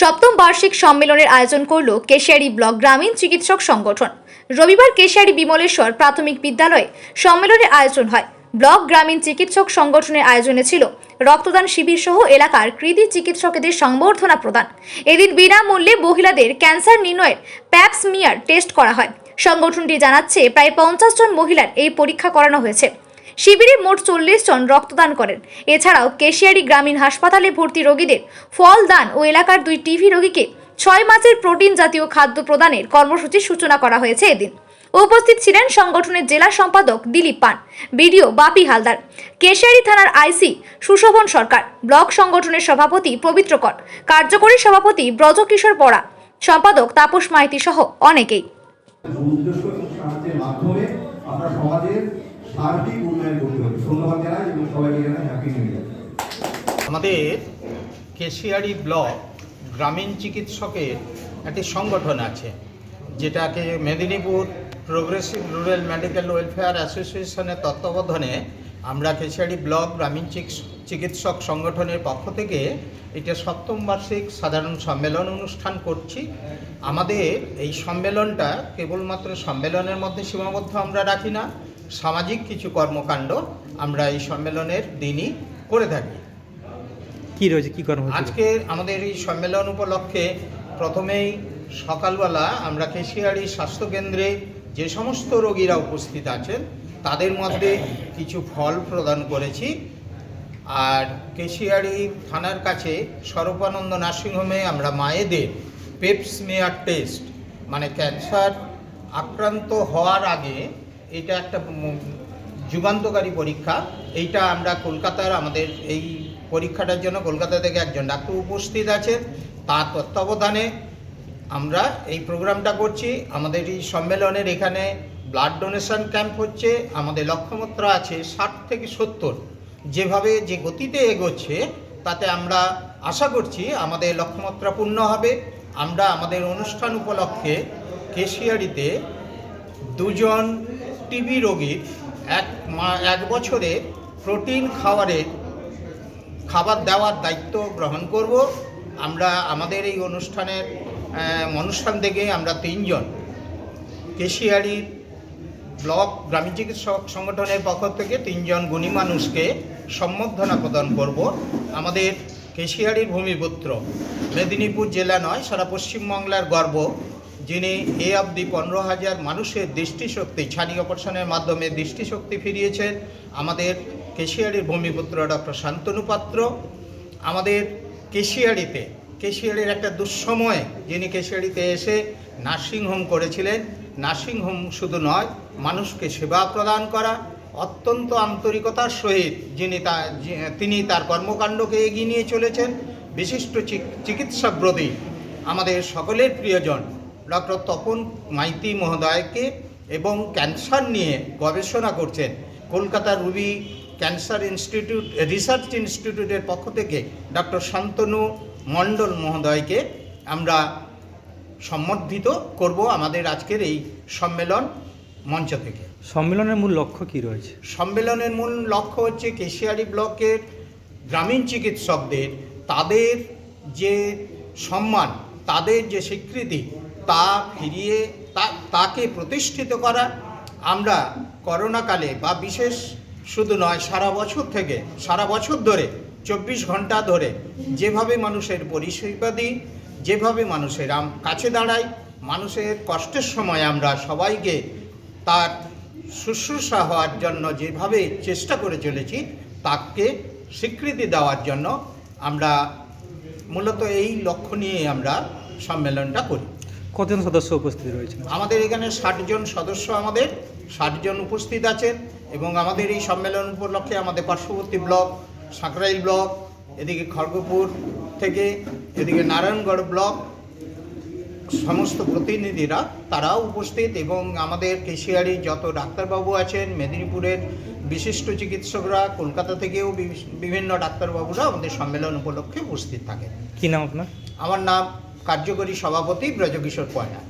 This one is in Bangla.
সপ্তম বার্ষিক সম্মেলনের আয়োজন করল কেশিয়ারি ব্লক গ্রামীণ চিকিৎসক সংগঠন। রবিবার কেশিয়ারি বিমলেশ্বর প্রাথমিক বিদ্যালয়ে সম্মেলনের আয়োজন হয়। ব্লক গ্রামীণ চিকিৎসক সংগঠনের আয়োজনে ছিল রক্তদান শিবির সহ এলাকার কৃতি চিকিৎসকদের সংবর্ধনা প্রদান। এদিন বিনামূল্যে মহিলাদের ক্যান্সার নির্ণয়ের প্যাপ স্মিয়ার টেস্ট করা হয়। সংগঠনটি জানাচ্ছে প্রায় 50 জন মহিলার এই পরীক্ষা করানো হয়েছে। শিবিরে মোট 40 জন রক্তদান করেন। এছাড়াও কেশিয়ারি গ্রামীণ হাসপাতালে ভর্তি রোগীদের ফল দান ও এলাকার 2 টিভি রোগীকে 6 মাসের প্রোটিন জাতীয় খাদ্য প্রদানের কর্মসূচির সূচনা করা হয়েছে। এদিন উপস্থিত ছিলেন সংগঠনের জেলা সম্পাদক দিলীপ পান, বিডিও বাপি হালদার, কেশিয়ারি থানার আইসি সুশোভন সরকার, ব্লক সংগঠনের সভাপতি পবিত্র কর, কার্যকরী সভাপতি ব্রজকিশোর পড়া, সম্পাদক তাপস মাইতি সহ অনেকেই। আমাদের কেশিয়ারি ব্লক গ্রামীণ চিকিৎসকের একটি সংগঠন আছে, যেটাকে Medinipur progressive rural medical welfare অ্যাসোসিয়েশনের তত্ত্বাবধানে আমরা কেশিয়ারি ব্লক গ্রামীণ চিকিৎসক সংগঠনের পক্ষ থেকে এটা সপ্তম বার্ষিক সাধারণ সম্মেলন অনুষ্ঠান করছি। আমাদের এই সম্মেলনটা কেবলমাত্র সম্মেলনের মধ্যে সীমাবদ্ধ আমরা রাখি না, সামাজিক কিছু কর্মকাণ্ড আমরা এই সম্মেলনের দিনই করে থাকি। কি রয়েছে, কি কর্ম? আজকে আমাদের এই সম্মেলন উপলক্ষে প্রথমেই সকালবেলা আমরা কেশিয়ারি স্বাস্থ্যকেন্দ্রে যে সমস্ত রোগীরা উপস্থিত আছেন তাদের মধ্যে কিছু ফল প্রদান করেছি। আর কেশিয়ারি থানার কাছে স্বরূপানন্দ নার্সিংহোমে আমরা মায়েদের পেপ স্মিয়ার টেস্ট, মানে ক্যান্সার আক্রান্ত হওয়ার আগে এটা একটা যুগান্তকারী পরীক্ষা, এইটা আমরা কলকাতার আমাদের এই পরীক্ষাটার জন্য কলকাতা থেকে একজন ডাক্তার উপস্থিত আছেন, তার তত্ত্বাবধানে আমরা এই প্রোগ্রামটা করছি। আমাদের এই সম্মেলনের এখানে ব্লাড ডোনেশন ক্যাম্প হচ্ছে। আমাদের লক্ষ্যমাত্রা আছে 60 থেকে 70। যেভাবে যে গতিতে এগোচ্ছে তাতে আমরা আশা করছি আমাদের লক্ষ্যমাত্রা পূর্ণ হবে। আমরা আমাদের অনুষ্ঠান উপলক্ষে কেশিয়ারিতে 2 জন টিবি রোগীর এক বছরে প্রোটিন খাবার দেওয়ার দায়িত্ব গ্রহণ করব। আমরা আমাদের এই অনুষ্ঠান থেকে আমরা 3 জন কেশিয়ারি ব্লক গ্রামীণ চিকিৎসক সংগঠনের পক্ষ থেকে 3 জন গুণী মানুষকে সম্বর্ধনা প্রদান করব। আমাদের কেশিয়ারির ভূমিপুত্র, মেদিনীপুর জেলা নয় সারা পশ্চিমবাংলার গর্ব, যিনি এ অবধি 15,000 মানুষের দৃষ্টিশক্তি ছানি অপারেশনের মাধ্যমে দৃষ্টিশক্তি ফিরিয়েছেন, আমাদের কেশিয়ারির ভূমিপুত্র ডক্টর শান্তনু পাত্র। আমাদের কেশিয়ারির একটা দুঃসময়ে যিনি কেশিয়ারিতে এসে নার্সিংহোম করেছিলেন। নার্সিংহোম শুধু নয়, মানুষকে সেবা প্রদান করা, অত্যন্ত আন্তরিকতার সহিত তিনি তার কর্মকাণ্ডকে এগিয়ে নিয়ে চলেছেন। বিশিষ্ট চিকিৎসকব্রতী আমাদের সকলের প্রিয়জন ডক্টর তপন মাইতি মহোদয়কে এবং ক্যান্সার নিয়ে গবেষণা করছেন কলকাতার রুবি ক্যান্সার ইনস্টিটিউট রিসার্চ ইনস্টিটিউটের পক্ষ থেকে ডক্টর শান্তনু মণ্ডল মহোদয়কে আমরা সম্বর্ধিত করব আমাদের আজকের এই সম্মেলন মঞ্চ থেকে। সম্মেলনের মূল লক্ষ্য কি রয়েছে? সম্মেলনের মূল লক্ষ্য হচ্ছে কেশিয়ারি ব্লকের গ্রামীণ চিকিৎসকদের তাদের যে সম্মান, তাদের যে স্বীকৃতি তা ফিরিয়ে তাকে প্রতিষ্ঠিত করা। আমরা করোনাকালে বা বিশেষ শুধু নয় সারা বছর ধরে 24 ঘন্টা ধরে যেভাবে মানুষের পরিষেবা দিই, যেভাবে মানুষের কাছে দাঁড়াই, মানুষের কষ্টের সময় আমরা সবাইকে তার শুশ্রূষা হওয়ার জন্য যেভাবে চেষ্টা করে চলেছি তাকে স্বীকৃতি দেওয়ার জন্য আমরা মূলত এই লক্ষ্য নিয়ে আমরা সম্মেলনটা করি। কতজন সদস্য উপস্থিত রয়েছে? আমাদের এখানে 60 জন সদস্য, 60 জন উপস্থিত আছেন। এবং আমাদের এই সম্মেলন উপলক্ষে আমাদের পার্শ্ববর্তী ব্লক সাঁকরাইল ব্লক, এদিকে খড়গপুর থেকে এদিকে নারায়ণগড় ব্লক সমস্ত প্রতিনিধিরা তারাও উপস্থিত, এবং আমাদের কেশিয়ারি যত ডাক্তারবাবু আছেন, মেদিনীপুরের বিশিষ্ট চিকিৎসকরা, কলকাতা থেকেও বিভিন্ন ডাক্তারবাবুরা আমাদের সম্মেলন উপলক্ষে উপস্থিত থাকেন। কি নাম আপনার? আমার নাম কার্যকরী সভাপতি ব্রজকিশোর পয়না।